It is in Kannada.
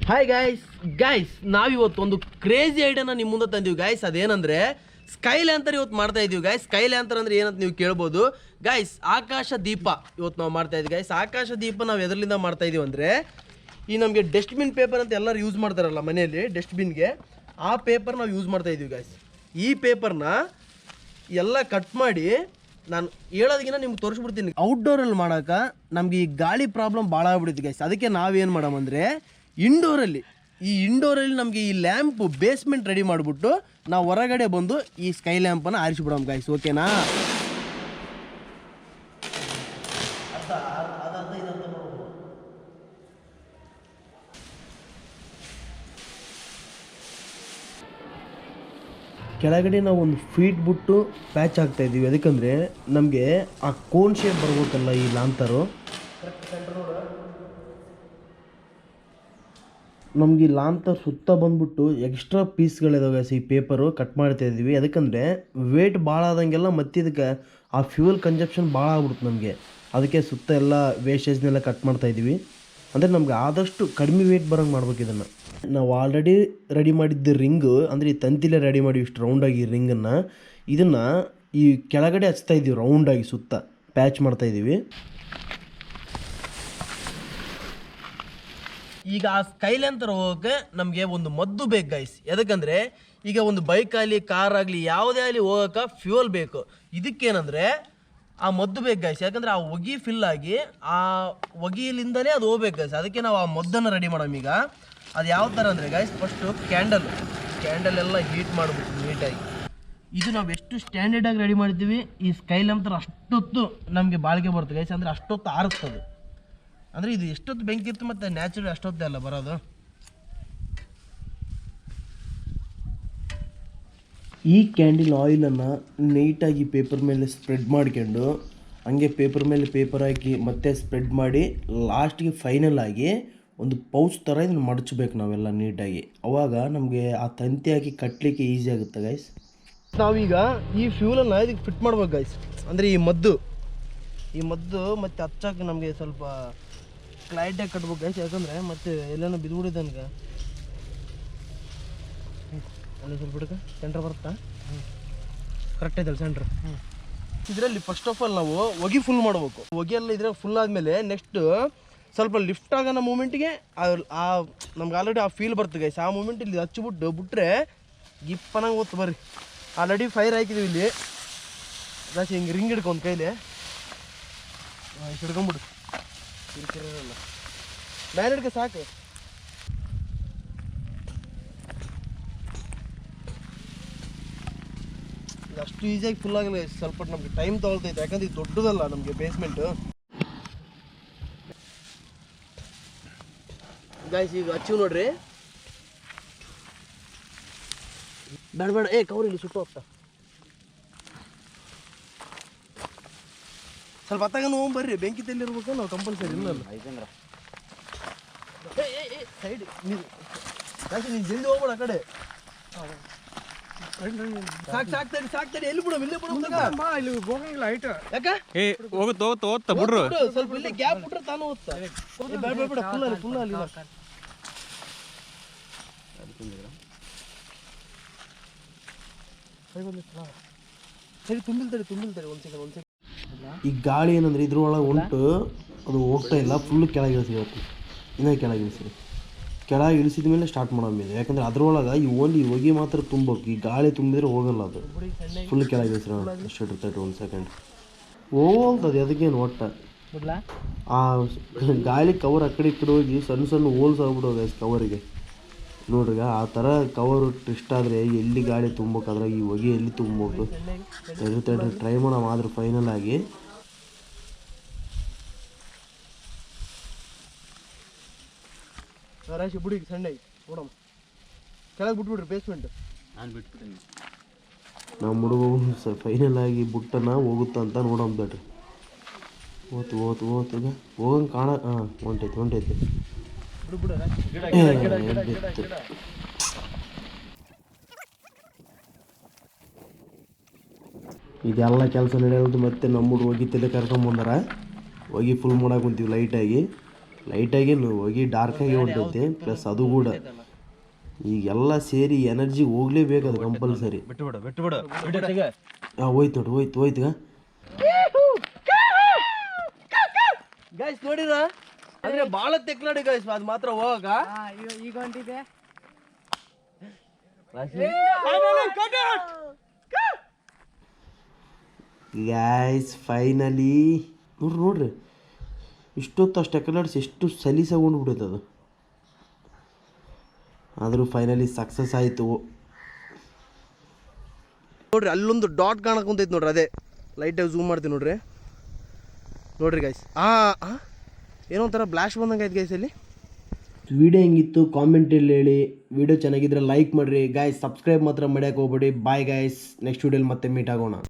ಹಾಯ್ ಗೈಸ್ ನಾವಿವತ್ತು ಒಂದು ಕ್ರೇಜಿ ಐಡಿಯಾನ ನಿಮ್ಮ ಮುಂದೆ ತಂದೀವಿ ಗೈಸ್. ಅದೇನಂದ್ರೆ ಸ್ಕೈ ಲ್ಯಾಂತರ್ ಇವತ್ತು ಮಾಡ್ತಾ ಇದೀವಿ ಗೈಸ್. ಸ್ಕೈ ಲ್ಯಾಂತರ್ ಅಂದ್ರೆ ಏನಂತ ನೀವು ಕೇಳ್ಬೋದು ಗೈಸ್. ಆಕಾಶ ದೀಪ ಇವತ್ತು ನಾವು ಮಾಡ್ತಾ ಇದೀವಿ ಗೈಸ್. ಆಕಾಶ ದೀಪ ನಾವು ಎದರ್ಲಿಂದ ಮಾಡ್ತಾ ಇದೀವಿ ಅಂದರೆ ಈ ನಮಗೆ ಡಸ್ಟ್ಬಿನ್ ಪೇಪರ್ ಅಂತ ಎಲ್ಲರೂ ಯೂಸ್ ಮಾಡ್ತಾರಲ್ಲ ಮನೆಯಲ್ಲಿ ಡಸ್ಟ್ಬಿನ್ಗೆ, ಆ ಪೇಪರ್ ನಾವು ಯೂಸ್ ಮಾಡ್ತಾ ಇದೀವಿ ಗೈಸ್. ಈ ಪೇಪರ್ನ ಎಲ್ಲ ಕಟ್ ಮಾಡಿ ನಾನು ಹೇಳೋದಕ್ಕಿಂತ ನಿಮ್ಗೆ ತೋರಿಸ್ಬಿಡ್ತೀನಿ. ಔಟ್ಡೋರಲ್ಲಿ ಮಾಡೋಕೆ ನಮ್ಗೆ ಈ ಗಾಳಿ ಪ್ರಾಬ್ಲಮ್ ಭಾಳ ಆಗ್ಬಿಡುತ್ತೆ ಗೈಸ್. ಅದಕ್ಕೆ ನಾವೇನು ಮಾಡಮಂದರೆ ಇಂಡೋರಲ್ಲಿ ನಮಗೆ ಈ ಲ್ಯಾಂಪ್ ಬೇಸ್ಮೆಂಟ್ ರೆಡಿ ಮಾಡಿಬಿಟ್ಟು ನಾವು ಹೊರಗಡೆ ಬಂದು ಈ ಸ್ಕೈ ಲ್ಯಾಂಪನ್ನು ಆರಿಸಿಬಿಡೋಣ ಗೈಸ್. ಓಕೆನಾ? ಕೆಳಗಡೆ ನಾವು ಒಂದು ಫೀಟ್ ಬಿಟ್ಟು ಪ್ಯಾಚ್ ಆಗ್ತಾ ಇದ್ದೀವಿ. ಅದಕ್ಕಂದರೆ ನಮಗೆ ಆ ಕೋನ್ ಶೇಪ್ ಬರ್ಬೇಕಲ್ಲ ಈ ಲಾಂತರು. ನಮಗೆ ಲಾಂತರ್ ಸುತ್ತ ಬಂದ್ಬಿಟ್ಟು ಎಕ್ಸ್ಟ್ರಾ ಪೀಸ್ಗಳಿದಾವೆ ಈ ಪೇಪರು ಕಟ್ ಮಾಡ್ತಾ ಇದ್ದೀವಿ. ಅದಕ್ಕಂದರೆ ವೇಟ್ ಭಾಳ ಆದಂಗೆಲ್ಲ ಮತ್ತೆ ಇದಕ್ಕೆ ಆ ಫ್ಯೂಯಲ್ ಕನ್ಸಪ್ಷನ್ ಭಾಳ ಆಗ್ಬಿಡುತ್ತೆ ನಮಗೆ. ಅದಕ್ಕೆ ಸುತ್ತ ಎಲ್ಲ ವೇಸ್ಟೇಜ್ನೆಲ್ಲ ಕಟ್ ಮಾಡ್ತಾ ಇದ್ದೀವಿ. ಅಂದರೆ ನಮ್ಗೆ ಆದಷ್ಟು ಕಡಿಮೆ ವೇಟ್ ಬರೋಂಗೆ ಮಾಡ್ಬೇಕು ಇದನ್ನು. ನಾವು ಆಲ್ರೆಡಿ ರೆಡಿ ಮಾಡಿದ್ದ ರಿಂಗು ಅಂದರೆ ಈ ತಂತಿಲೇ ರೆಡಿ ಮಾಡಿ ಇಷ್ಟು ರೌಂಡಾಗಿ ಈ ರಿಂಗನ್ನು ಇದನ್ನು ಈ ಕೆಳಗಡೆ ಹಚ್ತಾ ಇದ್ದೀವಿ. ರೌಂಡಾಗಿ ಸುತ್ತ ಪ್ಯಾಚ್ ಮಾಡ್ತಾಯಿದ್ದೀವಿ. ಈಗ ಆ ಸ್ಕೈ ಲ್ಯಾಂತರ್ ಹೋಗೋಕ್ಕೆ ನಮಗೆ ಒಂದು ಮದ್ದು ಬೇಕು ಗೈಸ್. ಎದಕ್ಕಂದರೆ ಈಗ ಒಂದು ಬೈಕಾಗಲಿ ಕಾರ್ ಆಗಲಿ ಯಾವುದೇ ಆಗಲಿ ಹೋಗೋಕೆ ಫ್ಯೂಯಲ್ ಬೇಕು. ಇದಕ್ಕೇನಂದರೆ ಆ ಮದ್ದು ಬೇಕು ಗೈಸ್. ಯಾಕಂದರೆ ಆ ಹೊಗೆ ಫಿಲ್ ಆಗಿ ಆ ಹೊಗೆಯಿಂದಲೇ ಅದು ಹೋಗ್ಬೇಕು ಗೈಸ್. ಅದಕ್ಕೆ ನಾವು ಆ ಮದ್ದನ್ನು ರೆಡಿ ಮಾಡೋಣ. ಈಗ ಅದು ಯಾವ ಥರ ಅಂದರೆ ಗೈಸ್, ಫಸ್ಟು ಕ್ಯಾಂಡಲ್ ಎಲ್ಲ ಹೀಟ್ ಮಾಡ್ಬೇಕು ನೀಟಾಗಿ. ಇದು ನಾವು ಎಷ್ಟು ಸ್ಟ್ಯಾಂಡರ್ಡಾಗಿ ರೆಡಿ ಮಾಡಿದ್ದೀವಿ ಈ ಸ್ಕೈ ಲ್ಯಾಂತರ್ ಅಷ್ಟೊತ್ತು ನಮಗೆ ಬಾಳಿಕೆ ಬರುತ್ತೆ ಗೈಸ್. ಅಂದರೆ ಅಷ್ಟೊತ್ತು ಆರಿಸ್ತದೆ. ಅಂದರೆ ಇದು ಎಷ್ಟೊತ್ತು ಬೆಂಕಿ ಇತ್ತು ಮತ್ತು ನ್ಯಾಚುರಲ್ ಅಷ್ಟೊತ್ತೇ ಅಲ್ಲ ಬರೋದು. ಈ ಕ್ಯಾಂಡಿಲ್ ಆಯಿಲನ್ನು ನೀಟಾಗಿ ಪೇಪರ್ ಮೇಲೆ ಸ್ಪ್ರೆಡ್ ಮಾಡ್ಕೊಂಡು ಹಂಗೆ ಪೇಪರ್ ಮೇಲೆ ಪೇಪರ್ ಹಾಕಿ ಮತ್ತೆ ಸ್ಪ್ರೆಡ್ ಮಾಡಿ ಲಾಸ್ಟಿಗೆ ಫೈನಲ್ ಆಗಿ ಒಂದು ಪೌಚ್ ಥರ ಇದನ್ನು ಮಡಚಬೇಕು ನಾವೆಲ್ಲ ನೀಟಾಗಿ. ಅವಾಗ ನಮಗೆ ಆ ತಂತಿ ಹಾಕಿ ಕಟ್ಟಲಿಕ್ಕೆ ಈಸಿ ಆಗುತ್ತೆ ಗೈಸ್. ನಾವೀಗ ಈ ಫ್ಯೂಲನ್ನು ಇದಕ್ಕೆ ಫಿಟ್ ಮಾಡ್ಬೇಕು ಗೈಸ್. ಅಂದರೆ ಈ ಮದ್ದು ಮತ್ತು ಹಚ್ಚಕ್ಕೆ ನಮಗೆ ಸ್ವಲ್ಪ ಕ್ಲೈಟಾಗಿ ಕಟ್ಬೇಕು ಗೈಸ್. ಯಾಕಂದರೆ ಮತ್ತೆ ಎಲ್ಲನೂ ಬಿದ್ದುಬಿಡಿದೆ ನನಗೆ. ಅಲ್ಲಿ ಸ್ವಲ್ಪ ಬಿಡಕ್ಕೆ ಸೆಂಟ್ರ್ ಬರುತ್ತಾ? ಕರೆಕ್ಟ್ ಐತಲ್ಲ ಸೆಂಟ್ರ್. ಇದರಲ್ಲಿ ಫಸ್ಟ್ ಆಫ್ ಆಲ್ ನಾವು ಹೊಗೆ ಫುಲ್ ಮಾಡ್ಬೇಕು. ಹೊಗೆ ಎಲ್ಲ ಇದ್ರೆ ಫುಲ್ ಆದಮೇಲೆ ನೆಕ್ಸ್ಟ್ ಸ್ವಲ್ಪ ಲಿಫ್ಟ್ ಆಗೋಣ ಮೂಮೆಂಟಿಗೆ ನಮ್ಗೆ ಆಲ್ರೆಡಿ ಆ ಫೀಲ್ ಬರ್ತದೆ ಗೈಸ್. ಆ ಮೂಮೆಂಟ್ ಇಲ್ಲಿ ಹಚ್ಚಿಬಿಟ್ಟು ಬಿಟ್ಟರೆ ಗಿಪ್ಪನಾಗ ಓದ್ತು ಬರ್ರಿ. ಆಲ್ರೆಡಿ ಫೈರ್ ಹಾಕಿದ್ದೀವಿ ಇಲ್ಲಿ ಜಾಸ್ತಿ. ಹಿಂಗೆ ರಿಂಗ್ ಹಿಡ್ಕೊಂಡು ಕೈಲಿ ಹಿಡ್ಕೊಂಬಿಡು. ಕಿರಿಕಿರಲ್ಲ ಮೇಲೆ ಹಿಡ್ಕ ಸಾಕು. ಇದು ಅಷ್ಟು ಈಸಿಯಾಗಿ ಫುಲ್ ಆಗಲ್ಲ. ಸ್ವಲ್ಪ ನಮಗೆ ಟೈಮ್ ತೊಗೊಳ್ತೈತೆ. ಯಾಕಂದ್ರೆ ಇದು ದೊಡ್ಡದಲ್ಲ ನಮಗೆ ಬೇಸ್ಮೆಂಟು ಗಾಯ್ಸ್. ಈಗ ಹಚ್ಚಿವ್ ನೋಡ್ರಿ. ಬೇಡ ಕವರ್ ಇಲ್ಲಿ ಸುಟ್ಟು ಹೋಗ್ತಾ. ಸ್ವಲ್ಪ ಹತ್ತಾಗ ಬರ್ರಿ. ಬೆಂಕಿ ತೆಲ್ಲಿರ್ಬೇಕು ನಾವು ಕಂಪಲ್ಸರಿ. ಇಲ್ಲ ಸೈಡ್ ನೀನು ಜಲ್ದಿ ಹೋಗ್ಬೇಡ ಆ ಕಡೆ. ಸಾಕ್ತಡಿ. ಎಲ್ಲಿ ಬಿಡೋ ಇಲ್ಲೇ ಹೋಗಂಗಿಲ್ಲ ಹೈಟ್. ಯಾಕ ಹೋಗುತ್ತ ಬಿಡ್ರು. ಸ್ವಲ್ಪ ಇಲ್ಲಿ ಗ್ಯಾಪ್ ಬಿಟ್ರೆ ತಾನು ಹೋಗ್ತಾ. ಬೇಡ ಫುಲ್ ಅಲ್ಲಿ ಸರಿ ತುಂಬಿಲ್ತಡಿ ಒಂದು ಸೆಕೆಂಡ್. ಈ ಗಾಳಿ ಏನಂದ್ರೆ ಇದ್ರೊಳಗೆ ಉಂಟು ಅದು ಹೋಗ್ತಾ ಇಲ್ಲ. ಫುಲ್ ಕೆಳಗೆ ಇಳಿಸಿರುತ್ತೆ. ಇನ್ನೂ ಕೆಳಗೆ ಇಳಿಸಿದ ಮೇಲೆ ಸ್ಟಾರ್ಟ್ ಮಾಡೋದು. ಯಾಕಂದರೆ ಅದ್ರೊಳಗೆ ಈ ಓನ್ಲಿ ಹೊಗೆ ಮಾತ್ರ ತುಂಬಬೇಕು. ಈ ಗಾಳಿ ತುಂಬಿದ್ರೆ ಹೋಗಲ್ಲ. ಅದು ಫುಲ್ ಕೆಳಗೆ ಇಳಿಸಿರೋ ಅಷ್ಟು ಇರ್ತೈತೆ. ಒಂದು ಸೆಕೆಂಡ್ ಹೋಗ್ತದೆ. ಅದಕ್ಕೇನು ಒಟ್ಟ ಆ ಗಾಳಿ ಕವರ್ ಆ ಕಡೆ ಈ ಕಡೆ ಹೋಗಿ ಸಣ್ಣ ಹೋಲ್ಸ್ ಆಗ್ಬಿಡೋದು ಕವರಿಗೆ. ನೋಡ್ರಿ ಆ ಥರ ಕವರು ಟ್ವಿಸ್ಟ್ ಆದರೆ ಎಲ್ಲಿ ಗಾಳಿ ತುಂಬಬೇಕಾದ್ರೆ ಈ ಹೊಗೆ ಎಲ್ಲಿ ತುಂಬಬೇಕು. ತಡ್ರಿ ಟ್ರೈ ಮಾಡೋಣ. ಆದ್ರೆ ಫೈನಲ್ ಆಗಿ ರಾಶಿ ಬಿಡಿ ಸಣ್ಣಗೆ ನೋಡಮ್ಮ. ಕೆಳಗೆ ಬಿಟ್ಬಿಡ್ರಿ ಬೇಸ್ಮೆಂಟ್. ನಾನು ಬಿಟ್ಬಿಟ್ಟಿನಿ. ನಾವು ಹುಡುಗ ಫೈನಲ್ ಆಗಿ ಬುಟ್ಟನ ಹೋಗುತ್ತಾ ಅಂತ ನೋಡೋಣ. ಬೇಡ್ರಿ ಓತು ಹೋಗಂಗೆ ಕಾಣ. ಹೊಂಟೈತಿ. ಇದೆಲ್ಲ ಕೆಲಸ ನಡೆಯೋದು. ಮತ್ತೆ ನಮ್ಮ ಹುಡುಗ ಹೋಗಿ ತಲೆ ಕರ್ಕೊಂಬಂದಾರ. ಹೋಗಿ ಫುಲ್ ಮಾಡಕ್ಕೆ ಕುಂತೀವಿ ಲೈಟಾಗಿ. ಲೈಟಾಗಿ ಹೋಗಿ ಡಾರ್ಕಾಗಿ ಹೊಂಟೈತೆ ಪ್ಲಸ್ ಅದು ಕೂಡ ಈಗೆಲ್ಲ ಸೇರಿ ಎನರ್ಜಿ ಹೋಗ್ಲೇಬೇಕು ಅದು ಕಂಪಲ್ಸರಿ. ಹೋಯ್ತು ನೋಡಿ ಹೋಯ್ತು ಗೈಸ್ ನೋಡಿರ ಅಂದ್ರೆ ಭಾಳ ತೆಕ್ಲಾಡಿ ಗೈಸ್ ಅದು ಮಾತ್ರ ಹೋಗಾಕ ಈಗ ಹೊಂಟಿದೆ. ಗೈಸ್ ಫೈನಲಿ ನೋಡ್ರಿ ಇಷ್ಟೊತ್ತು ಅಷ್ಟು ಎಕಲಾಡ್ಸಿ ಎಷ್ಟು ಸಲೀಸಾಗೊಂಡು ಬಿಡುತ್ತೆ ಅದು. ಆದರೂ ಫೈನಲಿ ಸಕ್ಸಸ್ ಆಯಿತು ನೋಡ್ರಿ. ಅಲ್ಲೊಂದು ಡಾಟ್ ಕಾಣಕ್ಕೆ ಕುಂತೈತೆ ನೋಡ್ರಿ, ಅದೇ ಲೈಟಾಗಿ ಝೂಮ್ ಮಾಡ್ತೀನಿ ನೋಡ್ರಿ ಗೈಸ್. ಏನೋ ಒಂಥರ ಬ್ಲಾಸ್ಟ್ ಬಂದಂಗೆ ಆಯ್ತು ಗೈಸ್ ಅಲ್ಲಿ. ವಿಡಿಯೋ ಹೆಂಗಿತ್ತು ಕಾಮೆಂಟಲ್ಲಿ ಹೇಳಿ. ವಿಡಿಯೋ ಚೆನ್ನಾಗಿದ್ರೆ ಲೈಕ್ ಮಾಡಿರಿ ಗೈಸ್, ಸಬ್ಸ್ಕ್ರೈಬ್ ಮಾತ್ರ ಮಾಡೋಕೆ ಹೋಗ್ಬೇಡಿ. ಬಾಯ್ ಗೈಸ್, ನೆಕ್ಸ್ಟ್ ವಿಡಿಯೋಲಿ ಮತ್ತೆ ಮೀಟ್ ಆಗೋಣ.